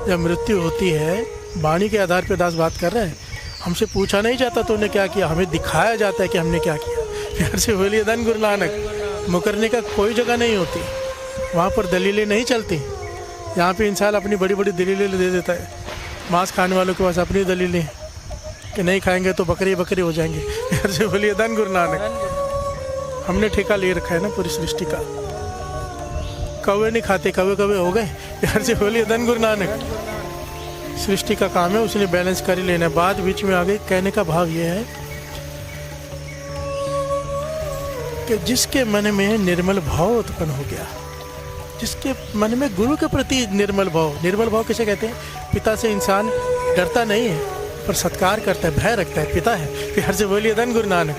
जब मृत्यु होती है, वाणी के आधार पर दास बात कर रहे हैं, हमसे पूछा नहीं जाता तूने क्या किया, हमें दिखाया जाता है कि हमने क्या किया। प्यार से बोलिए धन गुरु नानक। मुकरने का कोई जगह नहीं होती, वहाँ पर दलीलें नहीं चलती। यहाँ पे इंसान अपनी बड़ी बड़ी दलीलें दे देता है। मांस खाने वालों के पास अपनी दलीलें कि नहीं खाएंगे तो बकरी बकरी हो जाएंगे। प्यार से बोलिए धन गुरु नानक। हमने ठेका ले रखा है ना पूरी सृष्टि का। कौवे नहीं खाते, कौवे कौवे हो गए। प्यार से बोलिए धन गुरु नानक। सृष्टि का काम है, उसने बैलेंस कर ही लेना। बात बीच में आ गई। कहने का भाव ये है कि जिसके मन में निर्मल भाव उत्पन्न हो गया, जिसके मन में गुरु के प्रति निर्मल भाव किसे कहते हैं? पिता से इंसान डरता नहीं है पर सत्कार करता है, भय रखता है, पिता है। प्यार से बोलिए धन गुरु नानक।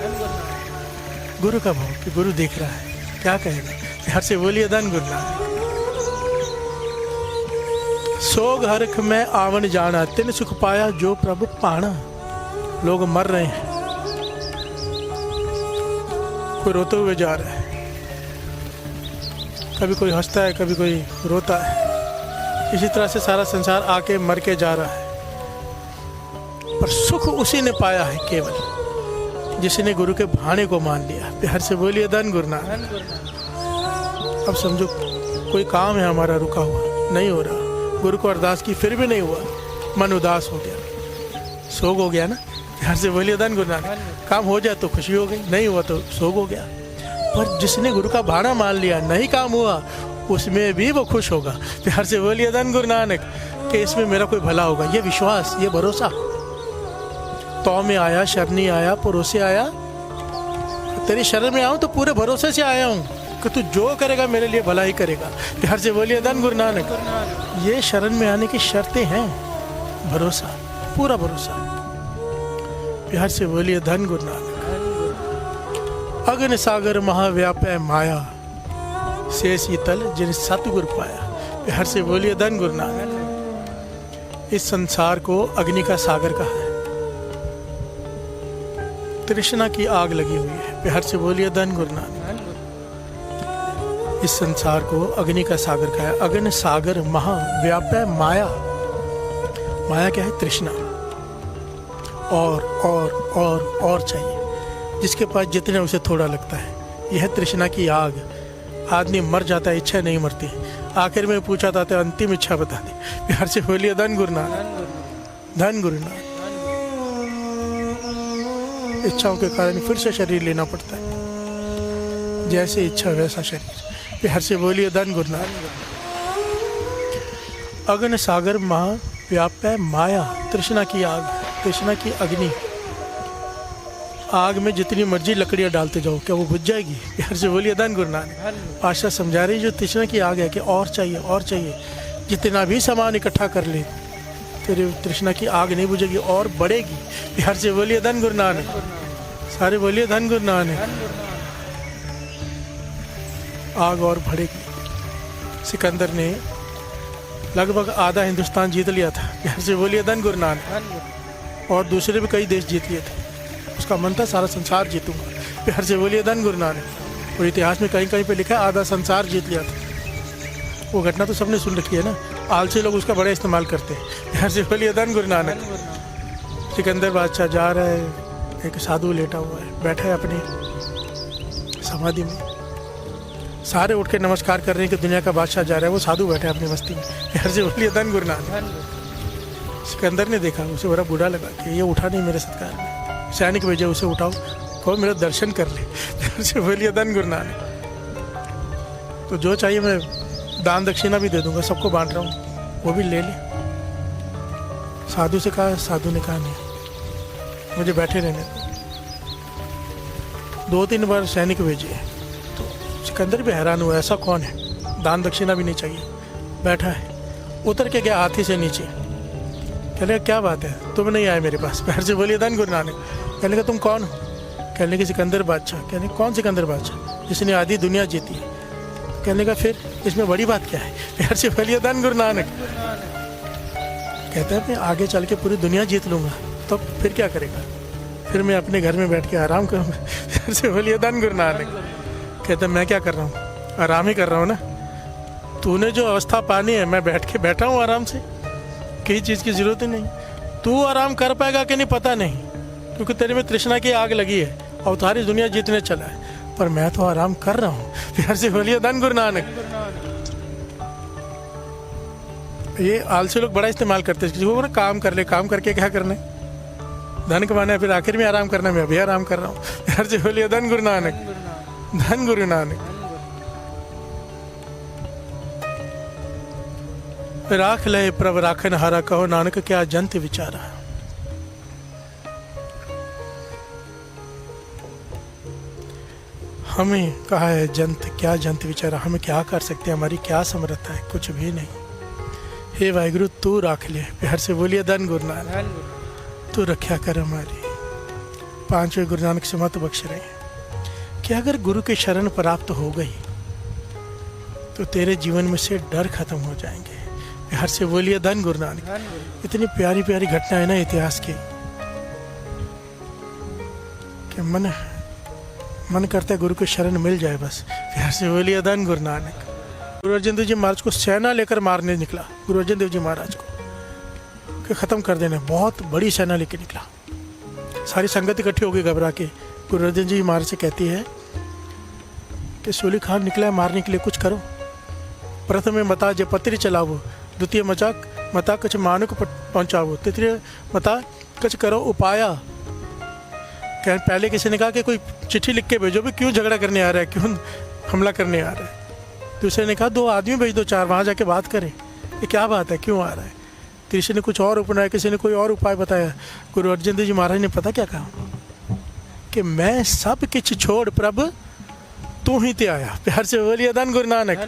गुरु का भाव कि गुरु देख रहा है, क्या कहेगा? प्यार से बोलिए धन गुरु नानक। सोग हरख में आवन जाना, तिन सुख पाया जो प्रभु पाना। लोग मर रहे हैं, कोई रोते हुए जा रहा है, कभी कोई हंसता है, कभी कोई रोता है। इसी तरह से सारा संसार आके मर के जा रहा है, पर सुख उसी ने पाया है केवल जिसने गुरु के भाने को मान लिया। प्यार से बोलिए धन गुरु नानक। अब समझो कोई काम है हमारा रुका हुआ, नहीं हो रहा, गुरु को अरदास की फिर भी नहीं हुआ, मन उदास हो गया, सोग हो गया ना। प्यार से बोलिए धन गुरु नानक। काम हो जाए तो खुशी हो गई, नहीं हुआ तो सोग हो गया। पर जिसने गुरु का भाना मान लिया, नहीं काम हुआ, उसमें भी वो खुश होगा। प्यार से बोलिए धन गुरु नानक कि इसमें मेरा कोई भला होगा। ये विश्वास, ये भरोसा। तो में आया, शरणी आया, परोसे आया। तेरी शरण में आऊँ तो पूरे भरोसे से आया हूँ कि तू जो करेगा मेरे लिए भला ही करेगा। प्यार से बोलिए धन गुरु नानक। ये शरण में आने की शर्तें हैं, भरोसा, पूरा भरोसा। प्यार से बोलिए धन गुरु नानक। अगन सागर महाव्यापै माया, से शीतल जिन सतगुरु पाया। प्यार से बोलिए धन गुरु नानक। इस संसार को अग्नि का सागर कहा है, तृष्णा की आग लगी हुई है। प्यार से बोलिए धन गुरु नानक। इस संसार को अग्नि का सागर कहा है। अग्न सागर महाव्यापै माया। माया क्या है? तृष्णा। और चाहिए। जिसके पास जितने उसे थोड़ा लगता है। यह तृष्णा की आग। आदमी मर जाता है, इच्छा नहीं मरती। आखिर में पूछा था अंतिम इच्छा बता दी। प्यार से बोलिए धन गुरु नानक। धन गुरु नानक। इच्छाओं के कारण फिर से शरीर लेना पड़ता है, जैसे इच्छा वैसा शरीर। प्यार से बोलिए धन गुरु नानक। अगन सागर महाव्यापै माया, तृष्णा की आग, तृष्णा की अग्नि। आग में जितनी मर्जी लकड़ियां डालते जाओ, क्या वो बुझ जाएगी? प्यार से बोलिए धन गुरु नानक। आशा समझा रही जो तृष्णा की आग है कि और चाहिए, और चाहिए। जितना भी सामान इकट्ठा कर ले, तेरे तृष्णा की आग नहीं बुझेगी, और बढ़ेगी। प्यार से बोलिए धन गुरु नानक। सारे बोलिए धन गुरु नानक। आग और बढ़ेगी। सिकंदर ने लगभग आधा हिंदुस्तान जीत लिया था। प्यार से बोलिए धन गुरु नानक। और दूसरे भी कई देश जीत लिए थे। उसका मन था सारा संसार जीतूंगा। प्यार से बोलिए धन गुरु नानक। और इतिहास में कहीं कहीं पे लिखा है आधा संसार जीत लिया था। वो घटना तो सबने सुन रखी है ना। आलसी लोग उसका बड़ा इस्तेमाल करते हैं। प्यार से बोलिए धन गुरु नानक। सिकंदर बादशाह जा रहा है, एक साधु लेटा हुआ है, बैठा है अपनी समाधि में। सारे उठ के नमस्कार कर रहे हैं कि दुनिया का बादशाह जा रहा है, वो साधु बैठा है अपनी मस्ती में। प्यार से बोलिए धन गुरु नानक। सिकंदर ने देखा, उसे बड़ा बुरा लगा कि ये उठा नहीं मेरे सत्कार में। सैनिक भेजे, उसे उठाओ, कहो मेरा दर्शन कर ले। प्यार से बोलिए धन गुरु नानक। तो जो चाहिए मैं दान दक्षिणा भी दे दूंगा, सबको बांट रहा हूँ, वो भी ले ले। साधु से कहा, साधु ने कहा नहीं, मुझे बैठे रहने दो। 2-3 बार सैनिक भेजे तो सिकंदर भी हैरान हुआ, ऐसा कौन है, दान दक्षिणा भी नहीं चाहिए, बैठा है। उतर के गया हाथी से नीचे। कहने का क्या बात है, तुम नहीं आए मेरे पास? प्यार से बोलिए धन गुरु नानक। कहने का तुम कौन हो? कहने के सिकंदर बादशाह। कहने कौन सिकंदर बादशाह? जिसने आधी दुनिया जीती है। कहने का फिर इसमें बड़ी बात क्या है? प्यार से बोलिए धन गुरु नानक। कहता है मैं आगे चल के पूरी दुनिया जीत लूंगा, तो फिर क्या करेगा? फिर मैं अपने घर में बैठ के आराम करूँगा। प्यार से बोलिए धन गुरु नानक। कहता मैं क्या कर रहा हूँ, आराम ही कर रहा हूँ ना। तूने जो अवस्था पानी है, मैं बैठ के बैठा हूँ आराम से। किसी चीज़ की ज़रूरत ही नहीं। तू आराम कर पाएगा कि नहीं पता नहीं, क्योंकि तेरे में तृष्णा की आग लगी है और सारी दुनिया जीतने चला है, पर मैं तो आराम कर रहा हूँ। प्यार से बोलिए धन गुरु नानक। ये आलसी लोग बड़ा इस्तेमाल करते हैं, किसी को ना काम कर ले, काम करके क्या करना है, धन कमाना है, फिर आखिर में आराम करना है। मैं अभी आराम कर रहा हूँ। प्यार से बोलिए धन गुरु नानक, धन गुरु नानक। राख ले प्रभ राखन हारा, कहो नानक क्या जंत विचारा। हमें कहा है जंत, क्या जंत विचारा, हमें क्या कर सकते हैं, हमारी क्या समर्थता है, कुछ भी नहीं। हे वाहिगुरु तू राख ले। प्यार से बोलिए धन गुरु नानक, तू रक्षा कर हमारी। पांचवें गुरु नानक से मत बख्श रहे कि अगर गुरु की शरण प्राप्त हो गई तो तेरे जीवन में से डर खत्म हो जाएंगे। प्यार से बोलिए धन गुरु नानक। इतनी प्यारी प्यारी घटना है ना इतिहास की कि मन करता है गुरु की शरण मिल जाए बस। प्यार से बोलिए धन गुरु नानक। गुरु अर्जन देव जी महाराज को सेना लेकर मारने निकला, गुरु अर्जन देव जी महाराज को कि खत्म कर देना, बहुत बड़ी सेना लेकर निकला। सारी संगत इकट्ठी हो गई घबरा के। गुरु अर्जन जी महाराज से कहती है कि सूली खान निकला है मारने के लिए, कुछ करो। प्रथम मता जे पत्री चलावो, द्वितीय मता कछ मानुक पहुँचावो, तृतीय मता कछ करो उपाया। क्या पहले किसी ने कहा कि कोई चिट्ठी लिख के भेजो भी, क्यों झगड़ा करने आ रहा है, क्यों हमला करने आ रहा है। दूसरे ने कहा 2 आदमी भेज दो, 4 वहाँ जाके बात करें, ये क्या बात है, क्यों आ रहा है। तीसरे ने कुछ और अपनाया, किसी ने कोई और उपाय बताया। गुरु अर्जन देव जी महाराज ने पता क्या कहा कि मैं सब किछ छोड़ प्रभु तू ही ते आया। प्यार से बोलिए धन गुरु नानक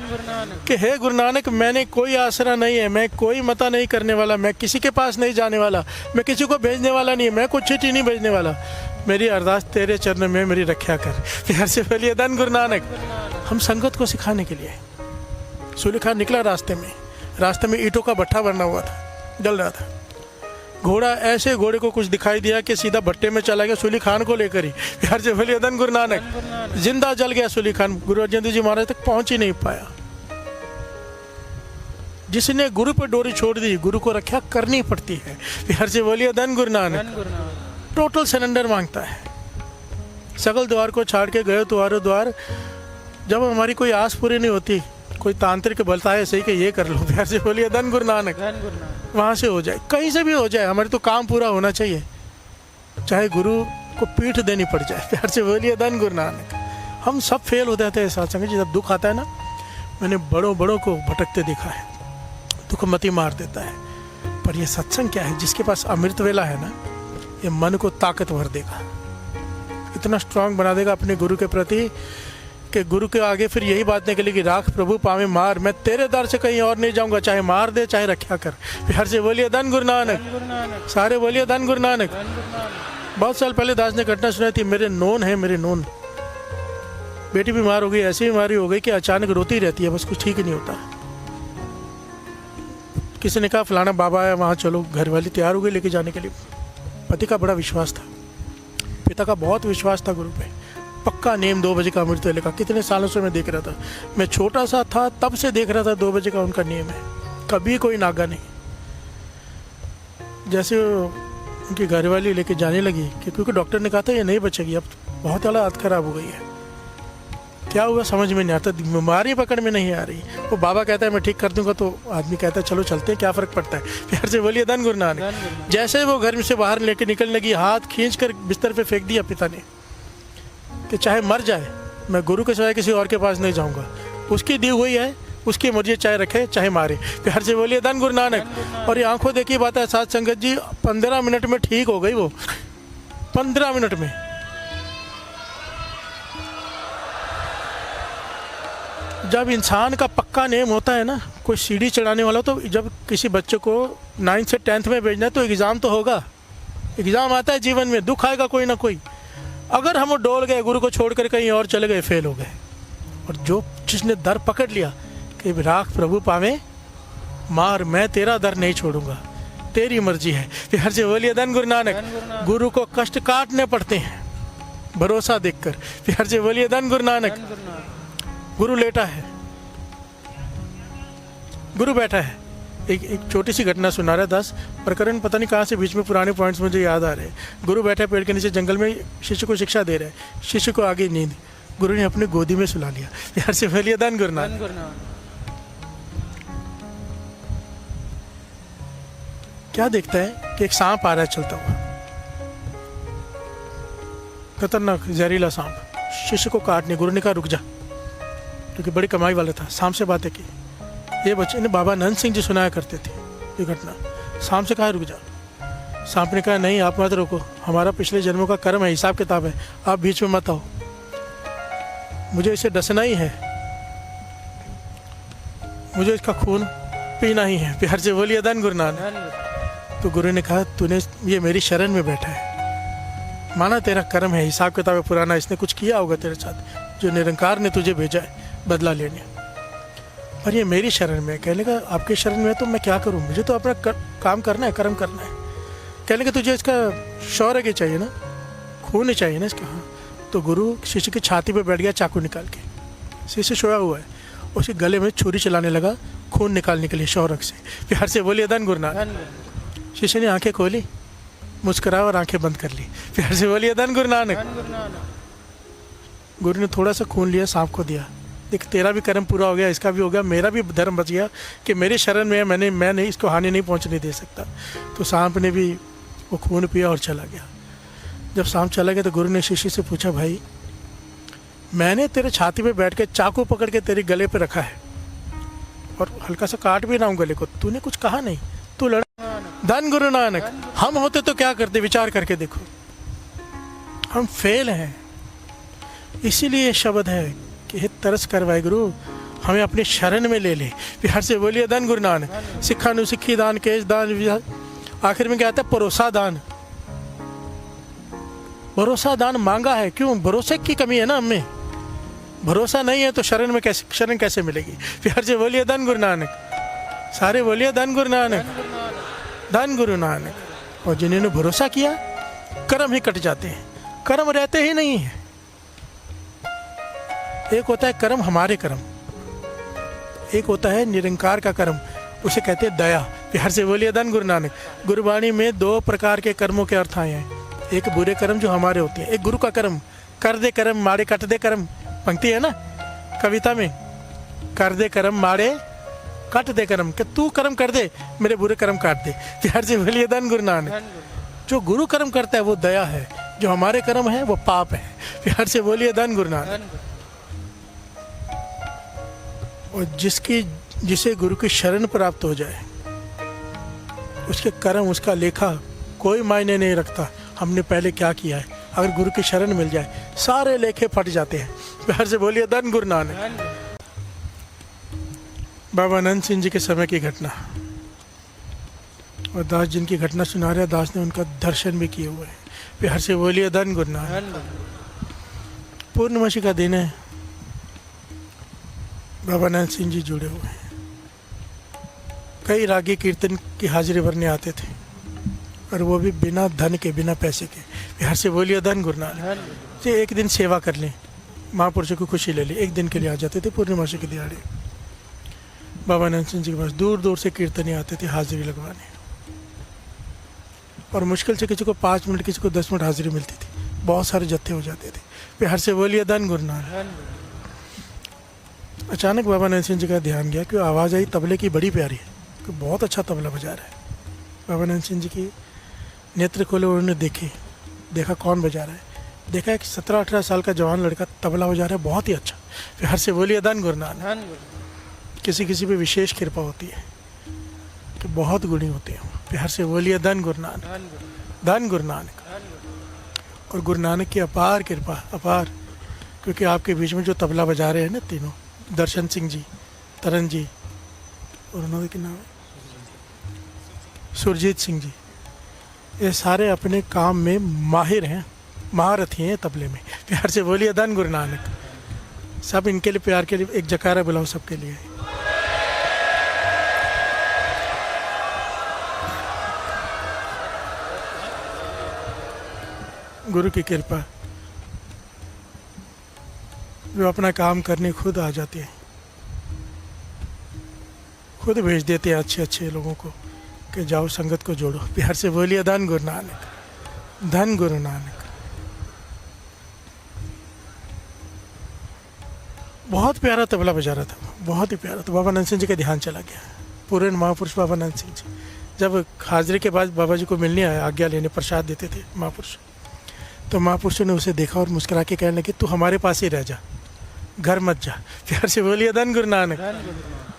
कि हे गुरु नानक, मैंने कोई आसरा नहीं है, मैं कोई मता नहीं करने वाला, मैं किसी के पास नहीं जाने वाला, मैं किसी को भेजने वाला नहीं, मैं कोई चिट्ठी नहीं भेजने वाला। मेरी अरदास तेरे चरण में, मेरी रक्षा कर। प्यार से बोलिए धन गुरु नानक। हम संगत को सिखाने के लिए सूली खान निकला रास्ते में ईंटों का भट्ठा बना हुआ था, जल रहा था। घोड़ा, ऐसे घोड़े को कुछ दिखाई दिया कि सीधा भट्टे में चला गया सूली खान को लेकर ही। प्यार से बोलिए धन गुरु नानक। जिंदा जल गया सूली खान, गुरु अर्जन देव जी महाराज तक पहुंच ही नहीं पाया। जिसने गुरु पर डोरी छोड़ दी, गुरु को रक्षा करनी पड़ती है। प्यार से बोलिए धन गुरु नानक। टोटल सरेंडर मांगता है। सकल द्वार को छाड़ के गए तुम्हारे द्वार। जब हमारी कोई आस पूरी नहीं होती, कोई तांत्रिक बोलता है सही कि ये कर लो, प्यार से बोलिए धन गुरु नानक, वहाँ से हो जाए, कहीं से भी हो जाए, हमारे तो काम पूरा होना चाहिए, चाहे गुरु को पीठ देनी पड़ जाए। प्यार से बोलिए धन गुरु नानक। हम सब फेल हो जाते हैं सत्संग जी, जब दुख आता है ना। मैंने बड़ों को भटकते देखा है, दुख मती मार देता है। पर ये सत्संग क्या है, जिसके पास अमृत वेला है ना, ये मन को ताकतवर देगा, इतना स्ट्रांग बना देगा अपने गुरु के प्रति कि गुरु के आगे फिर यही बात निकलेगी, राख प्रभु पावे मार, मैं तेरे दर से कहीं और नहीं जाऊंगा, चाहे मार दे चाहे रक्षा कर। प्यार से बोलिए धन गुरु नानक। सारे बोलिए धन गुरु नानक। बहुत साल पहले दास ने घटना सुनाई थी। मेरे नोन बेटी बीमार हो गई, ऐसी बीमारी हो गई कि अचानक रोती रहती है, बस कुछ ठीक नहीं होता। किसी ने कहा फलाना बाबा है, वहाँ चलो। घर वाली तैयार हो गई लेके जाने के लिए। पति का बड़ा विश्वास था, पिता का बहुत विश्वास था गुरु पे। पक्का नेम 2 बजे का अमृत वेले का। कितने सालों से मैं देख रहा था, मैं छोटा सा था तब से देख रहा था 2 बजे का उनका नेम है, कभी कोई नागा नहीं। जैसे उनकी घरवाली लेके जाने लगी, क्योंकि डॉक्टर ने कहा था ये नहीं बचेगी, अब बहुत हालत खराब हो गई है। क्या हुआ समझ में नहीं आता, बीमारी पकड़ में नहीं आ रही। वो बाबा कहता है मैं ठीक कर दूंगा, तो आदमी कहता है चलो चलते हैं, क्या फ़र्क पड़ता है। प्यार से बोलिए धन गुरु नानक। जैसे वो घर में से बाहर लेके निकलने लगी, हाथ खींच कर बिस्तर पे फेंक दिया पिता ने कि चाहे मर जाए, मैं गुरु के सिवाय किसी और के पास नहीं जाऊंगा। उसकी दी हुई है, उसकी मर्जी, चाहे रखे चाहे मारे। प्यार से बोलिए धन गुरु नानक। और ये आंखों देखी बात है साथ संगत जी, 15 मिनट में ठीक हो गई वो, 15 मिनट में। जब इंसान का पक्का नेम होता है ना, कोई सीढ़ी चढ़ाने वाला, तो जब किसी बच्चे को 9th से 10th में भेजना है तो एग्ज़ाम तो होगा, एग्ज़ाम आता है जीवन में, दुख आएगा कोई ना कोई। अगर हम डोल गए, गुरु को छोड़कर कहीं और चले गए, फेल हो गए। और जो जिसने दर पकड़ लिया कि राख प्रभु पावे मार, मैं तेरा दर नहीं छोड़ूंगा, तेरी मर्जी है। प्यार से बोलिए धन गुरु नानक। गुरु को कष्ट काटने पड़ते हैं भरोसा देखकर। प्यार से बोलिए धन गुरु नानक। गुरु लेटा है, गुरु बैठा है, एक छोटी सी घटना सुना रहा दास। प्रकरण पता नहीं कहाँ से बीच में पुराने पॉइंट्स मुझे याद आ रहे हैं। गुरु बैठे पेड़ के नीचे जंगल में, शिष्य को शिक्षा दे रहे हैं। शिष्य को आगे नींद, गुरु ने अपनी गोदी में सुला लिया। यार से बोलिए धन गुरु नानक। क्या देखता है कि एक सांप आ रहा है चलता हुआ, खतरनाक जहरीला सांप। शिष्य को काटने, गुरु ने कहा रुक जा, क्योंकि बड़ी कमाई वाला था। सांप से बातें की। ये बच्चे ने बाबा नंद सिंह जी सुनाया करते थे ये घटना। सांप से कहा रुक जा। सांप ने कहा नहीं, आप मत रोको, हमारा पिछले जन्मों का कर्म है, हिसाब किताब है, आप बीच में मत आओ, मुझे इसे डसना ही है, मुझे इसका खून पीना ही है। प्यार से बोलिए धन गुरु नानक। तो गुरु ने कहा तूने ये मेरी शरण में बैठा है, माना तेरा कर्म है, हिसाब किताब है पुराना, इसने कुछ किया होगा तेरे साथ, जो निरंकार ने तुझे भेजा है बदला लेने, पर ये मेरी शरण में है। कहने का आपके शरण में है तो मैं क्या करूं, मुझे तो अपना काम करना है, कर्म करना है। कहने का तुझे इसका शौर्य के चाहिए ना, खून ही चाहिए ना इसका। हाँ। तो गुरु शिष्य की छाती पे बैठ गया चाकू निकाल के। शिष्य सोया हुआ है, उसके गले में छुरी चलाने लगा खून निकालने के लिए शौरक से। प्यार से बोलिए धन गुरु नानक। शिष्य ने आंखें खोली, मुस्कुराया और आंखें बंद कर ली। प्यार से बोलिए धन गुरु नानक। गुरु ने थोड़ा सा खून लिया, सांप को दिया, देख तेरा भी कर्म पूरा हो गया, इसका भी हो गया, मेरा भी धर्म बच गया कि मेरे शरण में है, मैं नहीं इसको हानि नहीं पहुंचने दे सकता। तो सांप ने भी वो खून पिया और चला गया। जब सांप चला गया तो गुरु ने शिष्य से पूछा भाई, मैंने तेरे छाती पे बैठ के चाकू पकड़ के तेरे गले पे रखा है और हल्का सा काट भी रहा हूँ गले को, तूने कुछ कहा नहीं, तू लड़ा। धन गुरु नानक। हम होते तो क्या करते, विचार करके देखो, हम फेल हैं। इसीलिए ये शब्द है कि हे तरस कर वाहिगुरु, हमें अपनी शरण में ले ले। प्यार से बोलिए धन गुरु नानक। सिखा नु सिक्खी दान, केश दान, आखिर में क्या आता है, भरोसा दान। भरोसा दान मांगा है, क्यों, भरोसे की कमी है ना हमें। भरोसा नहीं है तो शरण कैसे मिलेगी। प्यार से बोलिए धन गुरु नानक। सारे बोलिए धन गुरु नानक, धन गुरु नानक। और जिन्होंने भरोसा किया, कर्म ही कट जाते हैं, कर्म रहते ही नहीं है। एक होता है कर्म, हमारे कर्म, एक होता है निरंकार का कर्म, उसे कहते हैं दया। प्यार से बोलिए धन गुरु नानक। गुरुवाणी में 2 प्रकार के कर्मों के अर्थ आए हैं। एक बुरे कर्म जो हमारे होते हैं, एक गुरु का कर्म, कर दे कर्म माड़े कट दे कर्म, पंक्ति है ना कविता में, कर दे कर्म माड़े कट दे कर्म, कि तू कर्म कर दे, मेरे बुरे कर्म काट दे। प्यार से बोलिए धन गुरु नानक। जो गुरु कर्म करता है वो दया है, जो हमारे कर्म है वो पाप है। प्यार से बोलिए धन गुरु नानक। और जिसे गुरु की शरण प्राप्त हो जाए, उसके कर्म, उसका लेखा कोई मायने नहीं रखता, हमने पहले क्या किया है। अगर गुरु की शरण मिल जाए, सारे लेखे फट जाते हैं। प्यार से बोलिए धन गुरु नानक। बाबा नंद सिंह जी के समय की घटना, और दास जिनकी घटना सुना रहे, दास ने उनका दर्शन भी किए हुए हैं। प्यार से बोलिए धन गुरु नानक। पूर्णमासी का दिन है, बाबा नंद सिंह जी जुड़े हुए हैं। कई रागी कीर्तन की हाजिरी भरने आते थे, और वो भी बिना धन के, बिना पैसे के। प्यार से बोलिए धन गुरु नानक। एक दिन सेवा कर लें, महापुरुषों की खुशी ले ली, एक दिन के लिए आ जाते थे पूर्णिमासी के दिहाड़े। बाबा नंद सिंह जी के पास दूर दूर से कीर्तनी आते थे हाजिरी लगवाने, और मुश्किल से किसी को 5 मिनट, किसी को 10 मिनट हाजिरी मिलती थी, बहुत सारे जत्थे हो जाते थे। प्यार से बोलिए धन गुरु नानक। अचानक बाबा नंद सिंह जी का ध्यान गया कि आवाज़ आई तबले की, बड़ी प्यारी है, कि बहुत अच्छा तबला बजा रहा है। बाबा नंद सिंह जी की नेत्र खोले, उन्होंने देखा कौन बजा रहा है। देखा कि 17-18 साल का जवान लड़का तबला बजा रहा है, बहुत ही अच्छा। प्यार से बोलिए धन गुरु नानक। किसी किसी पे विशेष कृपा होती है कि बहुत गुणी होते हैं। प्यार से बोलिए धन गुरु नानक, धन गुरु नानक। और गुरु नानक की अपार कृपा, अपार, क्योंकि आपके बीच में जो तबला बजा रहे हैं ना तीनों, दर्शन सिंह जी, तरन जी, और उन्होंने क्या नाम है, सुरजीत सिंह जी, ये सारे अपने काम में माहिर हैं, महारथी हैं तबले में। प्यार से बोलिए धन गुरु नानक। सब इनके लिए प्यार के लिए एक जकारा बुलाओ सबके लिए। गुरु की कृपा, जो अपना काम करने खुद आ जाते हैं, खुद भेज देते हैं अच्छे अच्छे लोगों को कि जाओ संगत को जोड़ो। प्यार से बोलिए धन गुरु नानक, धन गुरु नानक। बहुत प्यारा तबला बजा रहा था, बहुत ही प्यारा। तो बाबा नंद सिंह जी का ध्यान चला गया। पूरे महापुरुष बाबा नंद सिंह जी जब हाजिरी के बाद बाबा जी को मिलने आए, आज्ञा लेने, प्रसाद देते थे महापुरुष, तो महापुरुषों ने उसे देखा और मुस्कुरा के कहने लगे, तू हमारे पास ही रह जा, घर मत जा। प्यार से बोलिए धन गुरु नानक,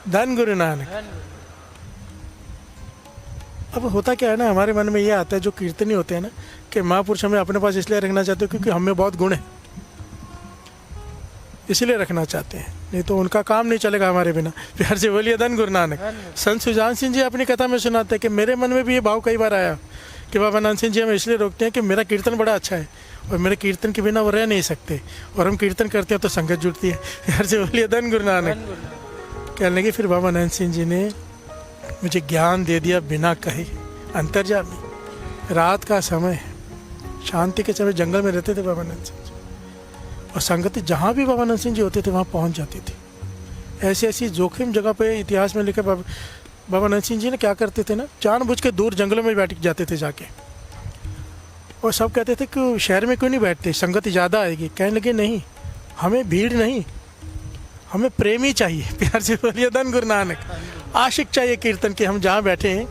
धन गुरु नानक। अब होता क्या है ना, हमारे मन में ये आता है, जो कीर्तनी होते हैं ना, कि महापुरुष हमें अपने पास इसलिए रखना चाहते हो क्योंकि हमें बहुत गुण है, इसलिए रखना चाहते हैं, नहीं तो उनका काम नहीं चलेगा हमारे बिना। प्यार से बोलिए धन गुरु नानक। संत सुजान सिंह जी अपनी कथा में सुनाते हैं कि मेरे मन में भी ये भाव कई बार आया कि बाबा नंद सिंह जी हमें इसलिए रोकते हैं कि मेरा कीर्तन बड़ा अच्छा है और मेरे कीर्तन के बिना वो रह नहीं सकते, और हम कीर्तन करते हैं तो संगत जुड़ती है। प्यार से बोलिए धन गुरु नानक। कहने लगे फिर बाबा नंद सिंह जी ने मुझे ज्ञान दे दिया बिना कहे, अंतर्जामी। रात का समय, शांति के समय जंगल में रहते थे बाबा नंद सिंह जी, और संगति जहाँ भी बाबा नंद सिंह जी होते थे वहाँ पहुँच जाती थी। ऐसी ऐसी जोखिम जगह पे इतिहास में लिखा, बाबा नंद सिंह जी ने क्या करते थे ना, जानबूझ के दूर जंगलों में बैठ जाते थे जाके, और सब कहते थे कि शहर में क्यों नहीं बैठते, संगति ज़्यादा आएगी। कहने लगे नहीं, हमें भीड़ नहीं, हमें प्रेमी चाहिए। प्यार से बोलिए धन गुरु नानक। आशिक चाहिए कीर्तन के। हम जहाँ बैठे हैं,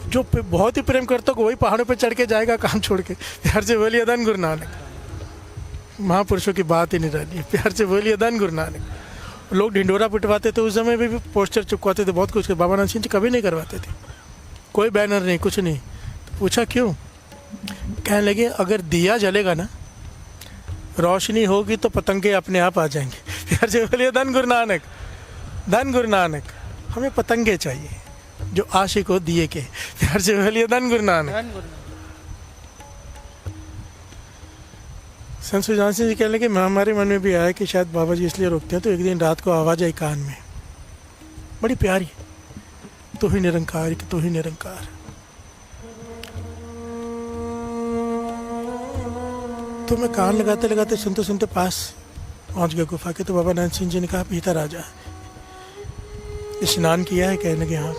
जो बहुत ही प्रेम करता हो वही पहाड़ों पर चढ़ के जाएगा काम छोड़ के। प्यार से बोलिए धन गुरु नानक। महापुरुषों की बात ही नहीं रही। प्यार से बोलिए धन गुरु नानक। लोग ढिंडोरा पिटवाते थे, उस समय में भी पोस्टर चिपकवाते थे, बहुत कुछ। बाबा नंद सिंह जी कभी नहीं करवाते थे, कोई बैनर नहीं, कुछ नहीं। तो पूछा क्यों? कहने लगे अगर दिया जलेगा ना, रोशनी होगी तो पतंगे अपने आप आ जाएंगे। प्यार से बोलिए धन गुरु नानक, धन गुरु नानक। हमें पतंगे चाहिए जो आशिक हो दिए के। प्यार से बोलिए धन गुरु नानक। संत सुजान सिंह जी कहने लगे हमारे मन में भी आया कि शायद बाबा जी इसलिए रोकते हैं। तो एक दिन रात को आवाज़ आई कान में, बड़ी प्यारी, तू ही निरंकार, तू ही निरंकार। तो मैं कान लगाते लगाते सुनते सुनते पास पहुंच गया गुफा के। तो बाबा नंद सिंह जी ने कहा भीतर आ जा, स्नान किया है? कहने लगे हाँ।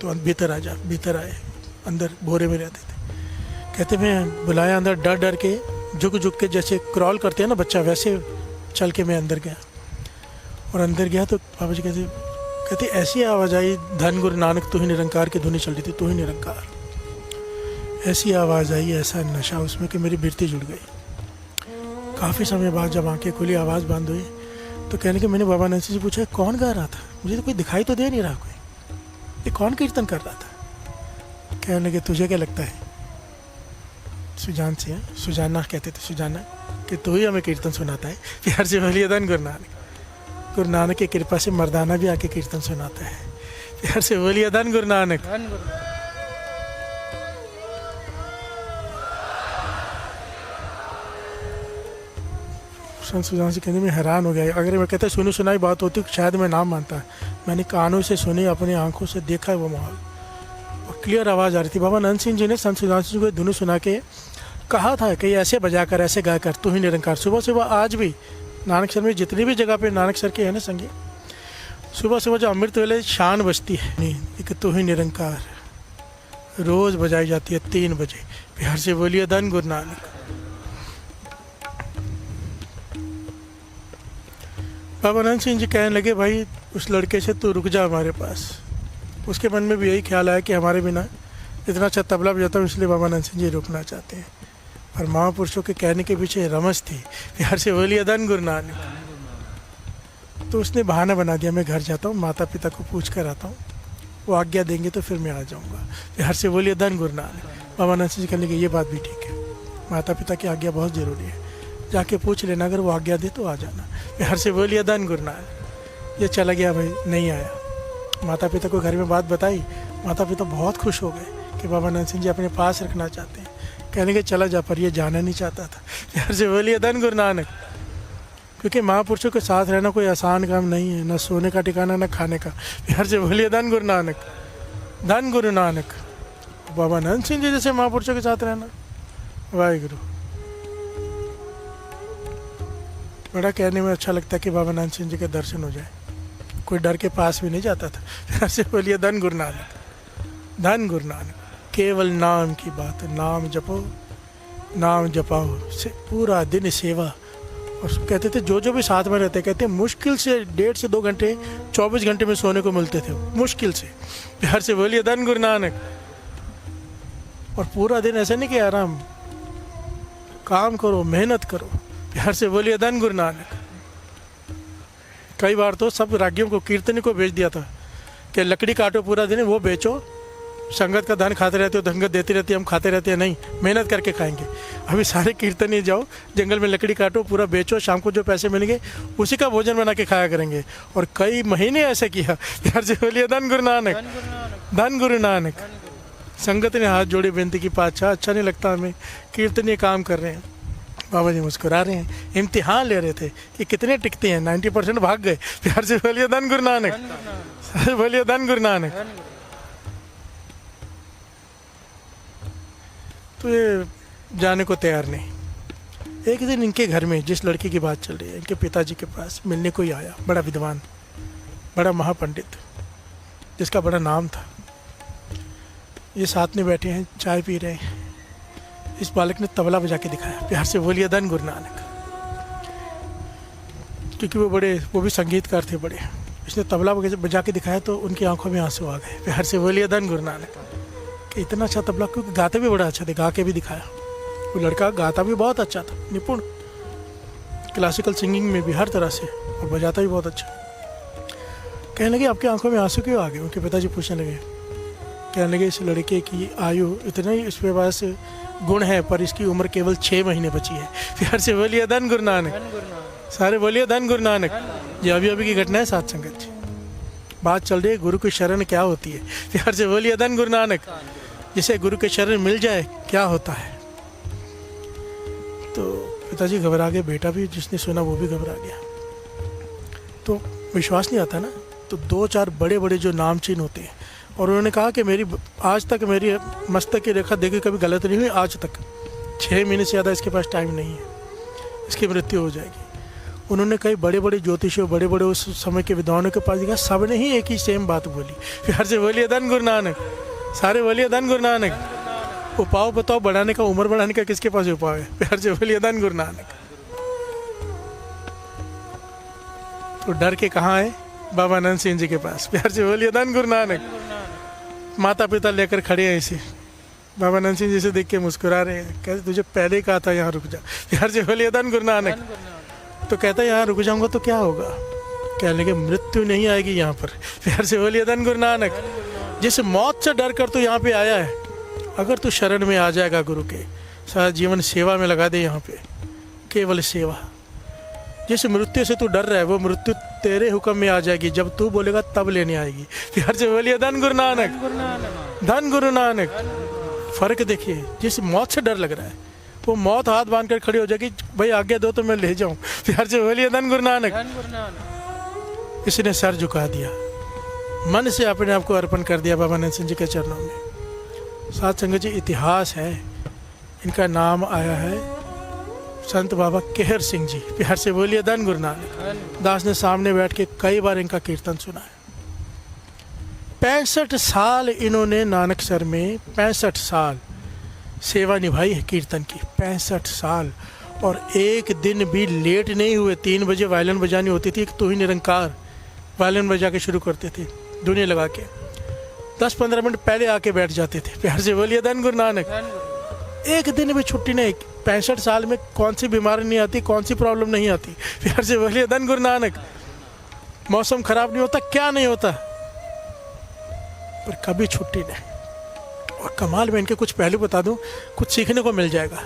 तो भीतर आ जा। भीतर आए, अंदर भोरे में रहते थे। कहते मैं बुलाया अंदर, डर डर के झुक झुक के जैसे क्रॉल करते हैं ना बच्चा, वैसे चल के मैं अंदर गया। और अंदर गया तो बाबा जी कहते ऐसी आवाज़ आई, धन गुरु नानक तू ही निरंकार की धुनी चल रही थी, तू ही निरंकार। ऐसी आवाज़ आई, ऐसा नशा उसमें कि मेरी बिरती जुड़ गई। काफ़ी समय बाद जब आंखें खुली, आवाज़ बंद हुई, तो कहने के मैंने बाबा नंद सिंह से पूछा कौन गा रहा था? मुझे तो कोई दिखाई तो दे नहीं रहा, कोई ये कौन कीर्तन कर रहा था? कहने लगे तुझे क्या लगता है? सुजान से, सुजाना कहते थे, सुजाना, कि तू ही हमें कीर्तन सुनाता है। प्यार से बोलिए धन गुरु नानक। गुरु नानक की कृपा से मर्दाना भी आके कीर्तन सुनाता है। प्यार से बोलिए धन गुरु नानक। संत सुजान से कहने में हैरान हो गया। अगर मैं कहता सुनी सुनाई बात होती शायद मैं ना मानता। मैंने कानों से सुनी, अपनी आंखों से देखा है वो माहौल, और क्लियर आवाज़ आ रही थी। बाबा नंद सिंह जी ने संत सुजान सिंह को धुन सुना के कहा था कि ऐसे बजा कर, ऐसे गा कर, तू ही निरंकार। सुबह सुबह आज भी नानकसर में जितनी भी जगह पे नानकसर के है ना संगीत, सुबह सुबह जो अमृत वेले शान बजती है कि तू ही निरंकार, रोज़ बजाई जाती है 3 बजे। प्यार से बोलिए धन गुरु नानक। बाबा नंद सिंह जी कहने लगे भाई उस लड़के से तू रुक जा हमारे पास। उसके मन में भी यही ख्याल आया कि हमारे बिना इतना अच्छा तबला बजाता हूँ, इसलिए बाबा नंद सिंह जी रुकना चाहते हैं। पर महापुरुषों के कहने के पीछे रमज थी। प्यार से बोलिए धन गुरु नानक। तो उसने बहाना बना दिया, मैं घर जाता हूँ, माता पिता को पूछ कर आता हूँ, वो आज्ञा देंगे तो फिर मैं आ जाऊँगा। प्यार से बोलिए धन गुरु नानक। बाबा नंद सिंह जी कहने लगे ये बात भी ठीक है, माता पिता की आज्ञा बहुत ज़रूरी है, जाके पूछ लेना, अगर वो आज्ञा दे तो आ जाना। प्यार से बोलिए धन गुरु नानक। ये चला गया भाई, नहीं आया। माता पिता को घर में बात बताई, माता पिता बहुत खुश हो गए कि बाबा नंद सिंह जी अपने पास रखना चाहते हैं। कहने के चला जा, पर ये जाना नहीं चाहता था। प्यार से बोलिए धन गुरु नानक। क्योंकि महापुरुषों के साथ रहना कोई आसान काम नहीं है, न सोने का ठिकाना न खाने का। प्यार से बोलिए धन गुरु नानक, धन गुरु नानक। बाबा नंद सिंह जी जैसे महापुरुषों के साथ रहना, वाहिगुरु। बड़ा कहने में अच्छा लगता है कि बाबा नंद सिंह जी के दर्शन हो जाए। कोई डर के पास भी नहीं जाता था। प्यार से बोलिए धन गुरु नानक, धन गुरु नानक। केवल नाम की बात, नाम जपो, नाम जपाओ से पूरा दिन सेवा। और कहते थे जो भी साथ में रहते, कहते मुश्किल से 1.5 से 2 घंटे 24 घंटे में सोने को मिलते थे, मुश्किल से। प्यार से बोलिए धन गुरु नानक। और पूरा दिन ऐसा नहीं कि आराम, काम करो, मेहनत करो। प्यार से बोलिए धन गुरु नानक। कई बार तो सब रागियों को, कीर्तनी को भेज दिया था कि लकड़ी काटो पूरा दिन, वो बेचो, संगत का धन खाते रहते हो, संगत देती रहती है, हम खाते रहते हैं, नहीं, मेहनत करके खाएंगे। अभी सारे कीर्तनी जाओ जंगल में, लकड़ी काटो, पूरा बेचो, शाम को जो पैसे मिलेंगे उसी का भोजन बना के खाया करेंगे। और कई महीने ऐसे किया। प्यार से बोलिए धन गुरु नानक, धन गुरु नानक। संगत ने हाथ जोड़े, बेनती की, पातशाह अच्छा नहीं लगता हमें, कीर्तनी काम कर रहे हैं। बाबा जी मुस्कुरा रहे हैं, इम्तिहान ले रहे थे कि कितने टिकते हैं, 90% भाग गए। प्यार से बोलिए धन गुरु नानक, बोलिए धन गुरु नानक। तो ये जाने को तैयार नहीं। एक दिन इनके घर में जिस लड़की की बात चल रही है, इनके पिताजी के पास मिलने कोई आया, बड़ा विद्वान, बड़ा महापंडित, जिसका बड़ा नाम था। ये साथ में बैठे हैं, चाय पी रहे हैं। इस बालक ने तबला बजा के दिखाया। प्यार से बोलिए धन गुरु नानक। क्योंकि वो भी संगीतकार थे बड़े। इसने तबला बजा के दिखाया तो उनकी आंखों में आंसू आ गए। प्यार से बोलिए धन गुरु नानक। कि इतना अच्छा तबला, क्योंकि गाते भी बड़ा अच्छा थे, गा के भी दिखाया। वो लड़का गाता भी बहुत अच्छा था, निपुण, क्लासिकल सिंगिंग में भी हर तरह से, और बजाता भी बहुत अच्छा। कहने लगे आपकी आंखों में आंसू क्यों आ गए? उनके पिताजी पूछने लगे। कहने लगे इस लड़के की आयु इतना ही, इसके पास गुण है, पर इसकी उम्र केवल 6 महीने बची है। प्यार से बोलिए धन गुरु नानक। सारे बोलिए धन गुरु नानक। ये अभी की घटना है साथ संगत जी। बात चल रही है गुरु की शरण क्या होती है। प्यार से बोलिए धन गुरु नानक। जिसे गुरु के शरण मिल जाए क्या होता है। तो पिताजी घबरा गए, बेटा भी जिसने सुना वो भी घबरा गया। तो विश्वास नहीं आता ना, तो 2-4 बड़े बड़े जो नाम चिन्ह होते हैं, और उन्होंने कहा कि मेरी आज तक मेरी मस्तक की रेखा देखी कभी गलत नहीं हुई आज तक। 6 महीने से ज़्यादा इसके पास टाइम नहीं है, इसकी मृत्यु हो जाएगी। उन्होंने कई बड़े बड़े ज्योतिषियों, बड़े बड़े उस समय के विद्वानों के पास देखा, सब ने ही एक ही सेम बात बोली। प्यार से बोलिए धन गुरु नानक। सारे बोलिए धन गुरु नानक। उपाय बताओ बढ़ाने का, उम्र बढ़ाने का किसके पास उपाय है? प्यार से बोलिए धन गुरु नानक। तो डर के कहाँ है? बाबा नंद सिंह जी के पास। प्यार से बोलिए धन गुरु नानक। माता पिता लेकर खड़े हैं इसे। बाबा नंद सिंह जी से देख के मुस्कुरा रहे हैं, कहते तुझे पहले कहा था यहाँ रुक जा। प्यार से बोलिए धन गुरु नानक। तो कहता है यहाँ रुक जाऊंगा तो क्या होगा? कहने लगे मृत्यु नहीं आएगी यहाँ पर। प्यार से बोलिए धन गुरु नानक। जिस मौत से डर कर तू यहाँ पे आया है, अगर तू शरण में आ जाएगा गुरु के, सारा जीवन सेवा में लगा दे, यहाँ पे केवल सेवा। जिस मृत्यु से तू डर रहा है वो मृत्यु तेरे हुक्म में आ जाएगी, जब तू बोलेगा तब लेने आएगी। प्यार से बोलिए धन गुरु नानक, धन गुरु नानक। फर्क देखिए, जिस मौत से डर लग रहा है वो मौत हाथ बांध कर खड़ी हो जाएगी, भाई आज्ञा दो तो मैं ले जाऊं। प्यार से बोलिए धन गुरु नानक। इसने सर झुका दिया, मन से अपने आप को अर्पण कर दिया बाबा नंद सिंह जी के चरणों में। साथ संगत जी, इतिहास है, इनका नाम आया है संत बाबा केहर सिंह जी। प्यार से बोलिए धन गुरु नानक। दास ने सामने बैठ के कई बार इनका कीर्तन सुना है। 65 साल इन्होंने नानकसर में 65 साल सेवा निभाई है कीर्तन की। 65 साल। और एक दिन भी लेट नहीं हुए। 3 बजे वायलिन बजानी होती थी, तो ही निरंकार वायलिन बजा के शुरू करते थे, धुनें लगा के। 10-15 मिनट पहले आके बैठ जाते थे। प्यार से बोलिए धन गुरु नानक। एक दिन भी छुट्टी नहीं। 65 साल में कौन सी बीमारी नहीं आती, कौन सी प्रॉब्लम नहीं आती। प्यार से बोलिए धन गुरु नानक। मौसम खराब नहीं होता, क्या नहीं होता, पर कभी छुट्टी नहीं। और कमाल में इनके कुछ पहलू बता दूं, कुछ सीखने को मिल जाएगा।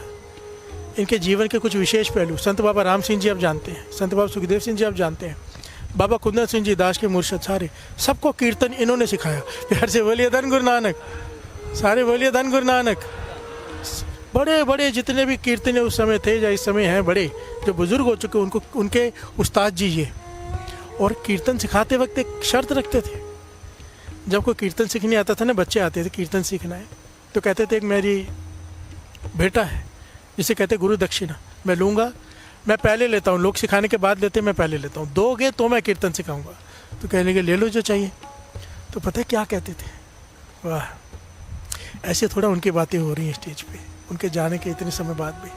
इनके जीवन के कुछ विशेष पहलू संत बाबा राम सिंह जी आप जानते हैं, संत बाबा सुखदेव सिंह जी आप जानते हैं, बाबा कुंदन सिंह जी दास के मुर्शद, सारे सबको कीर्तन इन्होंने सिखाया। प्यार से बोलिए धन गुरु नानक। सारे बोलिए धन गुरु नानक। बड़े बड़े जितने भी कीर्तने उस समय थे या इस समय हैं, बड़े जो बुजुर्ग हो चुके, उनको उनके उस्ताद जी ये। और कीर्तन सिखाते वक्त एक शर्त रखते थे। जब कोई कीर्तन सीखने आता था ना, बच्चे आते थे कीर्तन सीखना है, तो कहते थे एक मेरी बेटा है जिसे कहते गुरु दक्षिणा, मैं लूँगा, मैं पहले लेता हूँ, लोग सिखाने के बाद लेते, मैं पहले लेता हूँ, दोगे तो मैं कीर्तन सिखाऊंगा। तो कहने के ले लो जो चाहिए। तो पता है क्या कहते थे, वाह, ऐसे थोड़ा उनकी बातें हो रही हैं स्टेज पे, उनके जाने के इतने समय बाद भी।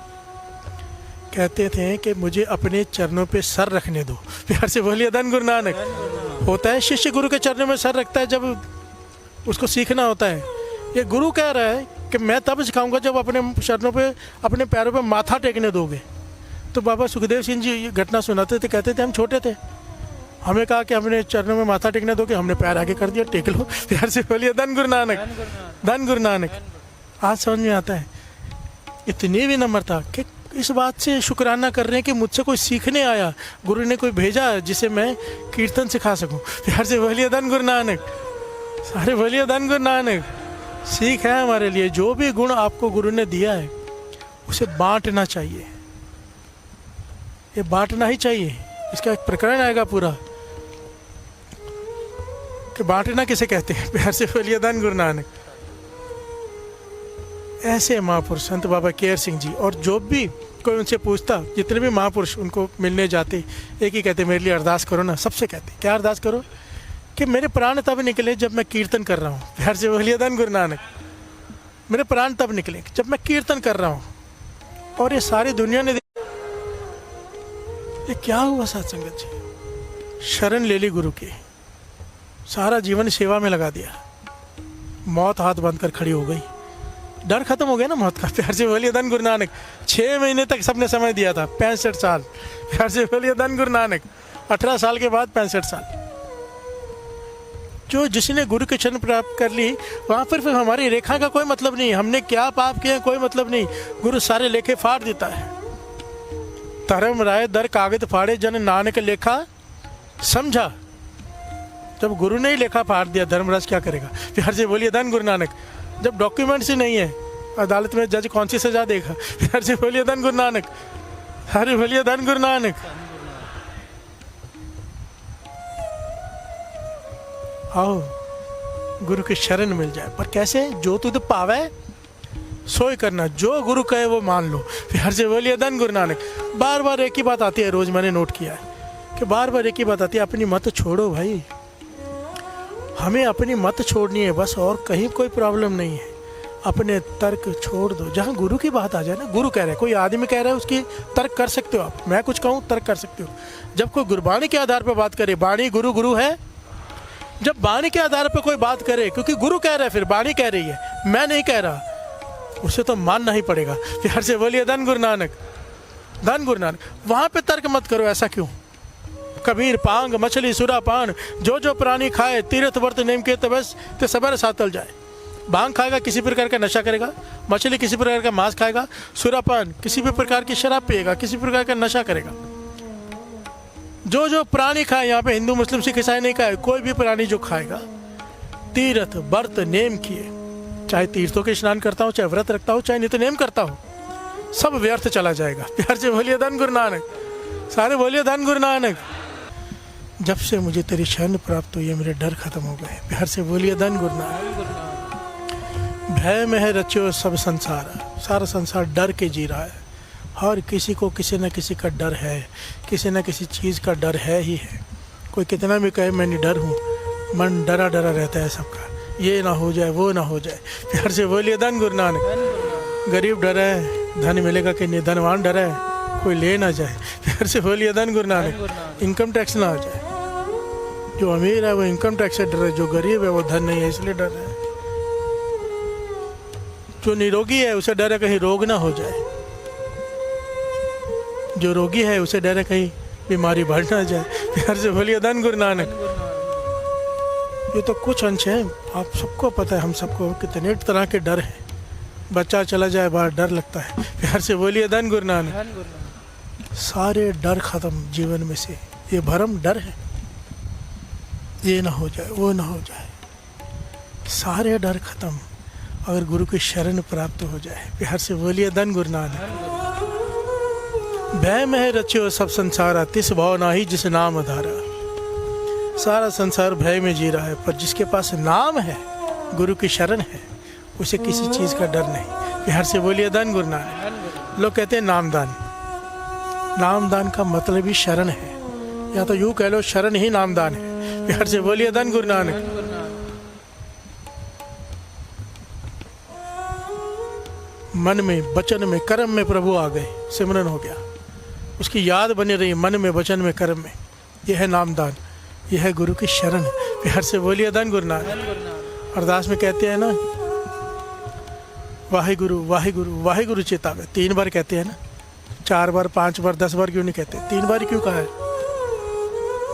कहते थे कि मुझे अपने चरणों पे सर रखने दो। प्यार से बोलिए धन गुरु नानक। होता है शिष्य गुरु के चरणों में सर रखता है जब उसको सीखना होता है। ये गुरु कह रहा है कि मैं तब सिखाऊंगा जब अपने चरणों पे, अपने पैरों पे माथा टेकने दोगे। तो बाबा सुखदेव सिंह जी ये घटना सुनाते थे, कहते थे हम छोटे थे, हमें कहा कि हमने चरणों में माथा टेकने दोगे, हमने पैर आगे कर दिया, टेक लो। प्यार से बोलिए धन गुरु नानक, धन गुरु नानक। आज समझ में आता है, इतनी भी नम्रता कि इस बात से शुक्राना कर रहे हैं कि मुझसे कोई सीखने आया, गुरु ने कोई भेजा जिसे मैं कीर्तन सिखा सकूं। प्यार से बोलिए धन गुरु नानक, सारे बोलिए धन गुरु नानक। सीख है हमारे लिए, जो भी गुण आपको गुरु ने दिया है उसे बांटना चाहिए, ये बांटना ही चाहिए। इसका एक प्रकरण आएगा पूरा कि बांटना किसे कहते हैं। प्यार से बोलिए धन गुरु नानक। ऐसे महापुरुष संत बाबा केयर सिंह जी, और जो भी कोई उनसे पूछता, जितने भी महापुरुष उनको मिलने जाते, एक ही कहते मेरे लिए अरदास करो ना। सबसे कहते क्या अरदास करो कि मेरे प्राण तब निकले जब मैं कीर्तन कर रहा हूँ। प्यार से बोलिए धन गुरु नानक। मेरे प्राण तब निकले जब मैं कीर्तन कर रहा हूँ। और ये सारी दुनिया ने, ये क्या हुआ साथ संगत जी, शरण ले ली गुरु की, सारा जीवन सेवा में लगा दिया, मौत हाथ बंद कर खड़ी हो गई, डर खत्म हो गया ना मौत का। प्यार से बोलिए धन गुरु नानक। 6 महीने तक सबने समय दिया था, 65 साल। प्यार से बोलिए धन गुरु नानक। 18 साल के बाद 65 साल। जो जिसने गुरु के चरण प्राप्त कर ली, वहाँ पर फिर हमारी रेखा का कोई मतलब नहीं, हमने क्या पाप किया कोई मतलब नहीं। गुरु सारे लेखे फाड़ देता है। धर्म राय दर कागज फाड़े जन नानक लेखा समझा। जब गुरु ने ही लेखा फाड़ दिया, धर्मराज क्या करेगा। प्यार से बोलिए धन गुरु नानक। जब डॉक्यूमेंट्स ही नहीं है, अदालत में जज कौन सी सजा देगा। प्यार से बोलिए धन गुरु नानक। अरे बोलिए धन गुरु नानक। आओ गुरु की शरण मिल जाए, पर कैसे, जो तुझ पावे सोई करना, जो गुरु कहे वो मान लो। प्यार से बोलिए धन गुरु नानक। बार बार एक ही बात आती है, रोज मैंने नोट किया है कि बार बार एक ही बात आती है, अपनी मत छोड़ो भाई, हमें अपनी मत छोड़नी है बस, और कहीं कोई प्रॉब्लम नहीं है। अपने तर्क छोड़ दो, जहाँ गुरु की बात आ जाए ना, गुरु कह रहे हैं, कोई आदमी कह रहा है, उसकी तर्क कर सकते हो आप, मैं कुछ कहूँ तर्क कर सकते हो। जब कोई गुरबाणी के आधार पर बात करे, बाणी गुरु गुरु है, जब बाणी के आधार पर कोई बात करे, क्योंकि गुरु कह रहा है, फिर बाणी कह रही है, मैं नहीं कह रहा, उसे तो मानना ही पड़ेगा। प्यार से बोलिए धन गुरु नानक, धन गुरु नानक। वहाँ पे तर्क मत करो, ऐसा क्यों। कबीर पांग मछली सुरा पान, जो जो प्राणी खाए तीर्थ व्रत नेम के तबस ते सबर सातल जाए। भांग खाएगा किसी प्रकार का नशा करेगा, मछली किसी प्रकार का मांस खाएगा, सुरापान किसी भी प्रकार की शराब पिएगा, किसी प्रकार का नशा करेगा। जो जो प्राणी खाए, यहाँ पे हिंदू मुस्लिम सिख ईसाई नहीं खाए, कोई भी प्राणी जो खाएगा, तीर्थ व्रत नेम किए, चाहे तीर्थों के स्नान करता हूँ, चाहे व्रत रखता हूँ, चाहे नित्य नेम करता हूँ, सब व्यर्थ चला जाएगा। प्यार से बोलिए धन गुरु नानक। सारे बोलिए धन गुरु नानक। जब से मुझे तेरी शरण प्राप्त हुई है, मेरे डर खत्म हो गए। प्यार से बोलिए धन गुरु नानक। भय में है रचियो सब संसार, सारा संसार डर के जी रहा है। हर किसी को किसी न किसी का डर है, किसी न किसी चीज़ का डर है ही है। कोई कितना भी कहे मैं निडर हूँ, मन डरा डरा रहता है सबका, ये ना हो जाए वो ना हो जाए। प्यार से बोलिए धन गुरु नानक। गरीब डरा है, धन मिलेगा कि नहीं, धनवान डरा है कोई ले ना जाए। प्यार से बोलिए धन गुरु नानक। इनकम टैक्स ना आ जाए, जो अमीर है वो इनकम टैक्स से डर रहा है, जो गरीब है वो धन नहीं है इसलिए डर रहा है। जो निरोगी है उसे डर है कहीं रोग ना हो जाए, जो रोगी है उसे डर है कहीं बीमारी बढ़ ना जाए। प्यार से बोलिए धन गुरु नानक। ये तो कुछ अंश है, आप सबको पता है, हम सबको कितने तरह के डर हैं। बच्चा चला जाए बाहर डर लगता है। प्यार से बोलिए धन गुरु नानक। सारे डर खत्म जीवन में से, ये भरम डर है, ये ना हो जाए वो ना हो जाए, सारे डर खत्म अगर गुरु की शरण प्राप्त हो जाए। प्यार से बोलिए धन गुरु नानक। भय में है रचियो सब संसारा, तिस भाव नाही जिस नाम आधारा। सारा संसार भय में जी रहा है, पर जिसके पास नाम है, गुरु की शरण है, उसे किसी चीज़ का डर नहीं। प्यार से बोलिए धन गुरु नानक। लोग कहते हैं नामदान, नामदान का मतलब ही शरण है, या तो यूँ कह लो शरण ही नामदान है। प्यार से बोलिए धन गुरु नानक। मन में, वचन में, कर्म में प्रभु आ गए, सिमरन हो गया, उसकी याद बनी रही मन में, वचन में, कर्म में। यह है नामदान, यह है गुरु की शरण। प्यार से बोलिए धन गुरु नानक। अरदास में कहते हैं ना, वाहिगुरु वाहिगुरु वाहिगुरु चेतावे, 3 बार कहते हैं ना, 4 बार, 5 बार, 10 बार क्यों नहीं कहते? 3 बार क्यों कहा है?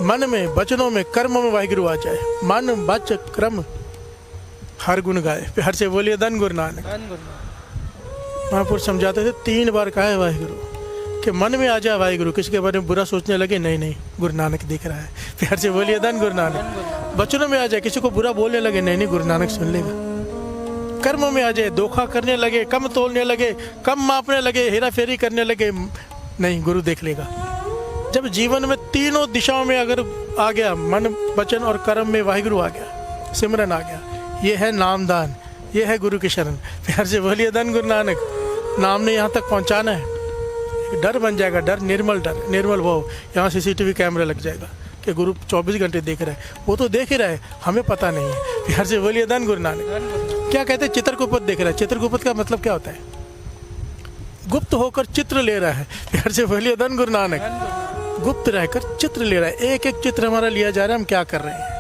मन में, वचनों में, कर्मों में वाहिगुरु आ जाए। मन, वच, कर्म हर गुण गाए। प्यार से बोलिए धन गुरु नानक। महापुरुष समझाते थे 3 बार कहा है वाहिगुरु, कि मन में आ जाए वाहिगुरु, किसी के बारे में बुरा सोचने लगे, नहीं नहीं गुरु नानक देख रहा है। प्यार से बोलिए धन गुरु नानक। वचनों में आ जाए, किसी को बुरा बोलने लगे, नहीं नहीं गुरु नानक सुन लेगा। कर्मों में आ जाए, धोखा करने लगे, कम तोलने लगे, कम मापने लगे, हेरा फेरी करने लगे, नहीं गुरु देख लेगा। जब जीवन में तीनों दिशाओं में अगर आ गया, मन, वचन और कर्म में वाहिगुरु आ गया, सिमरन आ गया, ये है नामदान, ये है गुरु की शरण। प्यार से बोलिए धन गुरु नानक। नाम ने यहाँ तक पहुँचाना है, डर बन जाएगा, डर, निर्मल भाव। यहाँ CCTV कैमरा लग जाएगा कि गुरु 24 घंटे देख रहा है, वो तो देख ही रहा है, हमें पता नहीं है। प्यार से बोलिए धन गुरु नानक। क्या कहते हैं? चित्रगुप्त देख रहा है। चित्रगुप्त का मतलब क्या होता है? गुप्त होकर चित्र ले रहा है। प्यार से बोलिए धन गुरु नानक। गुप्त रहकर चित्र ले रहा है, एक एक चित्र हमारा लिया जा रहा है, हम क्या कर रहे हैं।